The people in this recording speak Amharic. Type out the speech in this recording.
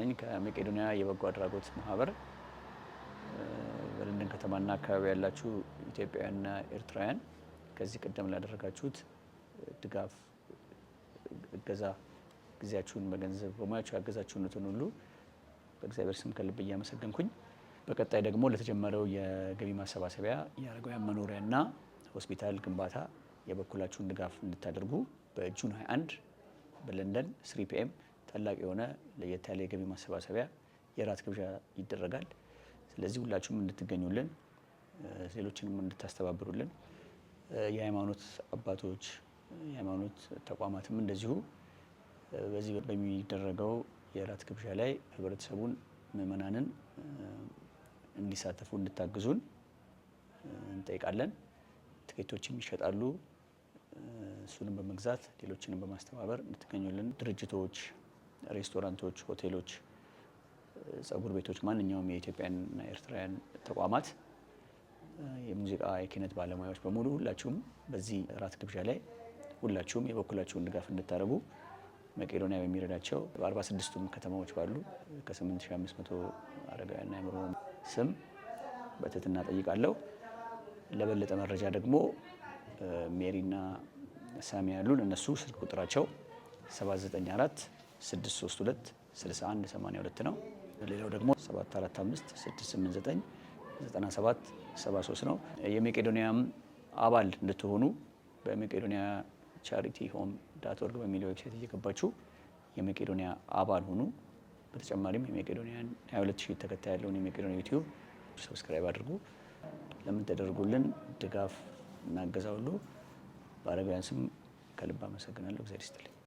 ነኝ ከመቄዶንያ የበጎ አድራጎት ማህበር። በለንደን ከተማና አካባቢ ያላችሁ ኢትዮጵያውያንና ኤርትራውያን ከዚህ ቀደም ላደረጋችሁት ድጋፍ፣ እገዛ፣ ጊዜያችሁን በገንዘብ በሙያችሁ ያገዛችሁትን ሁሉ በእግዚአብሔር ስም ከልብ እያመሰገንኩኝ በቀጣይ ደግሞ ለተጀመረው የገቢ ማሰባሰቢያ የአረጋውያን መኖሪያና ሆስፒታል ግንባታ የበኩላችሁን ድጋፍ እንድታደርጉ በጁን 21 በለንደን 3 PM ታላቅ የሆነ ለየት ያለ የገቢ ማሰባሰቢያ የራት ግብዣ ይደረጋል። ስለዚህ ሁላችሁም እንድትገኙልን፣ ሌሎችንም እንድታስተባብሩልን፣ የሃይማኖት አባቶች፣ የሃይማኖት ተቋማትም እንደዚሁ በዚህ በሚደረገው የራት ግብዣ ላይ ህብረተሰቡን ምእመናንን እንዲሳተፉ እንድታግዙን እንጠይቃለን። ትኬቶችም ይሸጣሉ። እሱንም በመግዛት ሌሎችንም በማስተባበር እንድትገኙልን። ድርጅቶች፣ ሬስቶራንቶች፣ ሆቴሎች፣ ጸጉር ቤቶች፣ ማንኛውም የኢትዮጵያና ኤርትራውያን ተቋማት፣ የሙዚቃ የኪነት ባለሙያዎች በሙሉ ሁላችሁም በዚህ ራት ግብዣ ላይ ሁላችሁም የበኩላችሁን ድጋፍ እንድታደርጉ መቄዶንያ በሚረዳቸው በ46ቱም ከተማዎች ባሉ ከ8500 አረጋውያንና አእምሮ ስም በትህትና ጠይቃለሁ። ለበለጠ መረጃ ደግሞ ሜሪና ሳሚ ያሉን እነሱ ስልክ ቁጥራቸው 794 632 6182 ነው። ሌላው ደግሞ 745 689 9773 ነው። የመቄዶንያም አባል እንድትሆኑ በመቄዶንያ charityhome.org በሚለው ዌብሳይት እየገባችሁ የመቄዶንያ አባል ሁኑ። በተጨማሪም የመቄዶንያን 22000 ተከታይ ያለውን የመቄዶንያ ዩቲዩብ ሰብስክራይብ አድርጉ። ለምን ተደርጉልን ድጋፍ እና እገዛ ሁሉ በአረጋውያን ስም ከልብ አመሰግናለሁ። እግዚአብሔር ይስጥልኝ።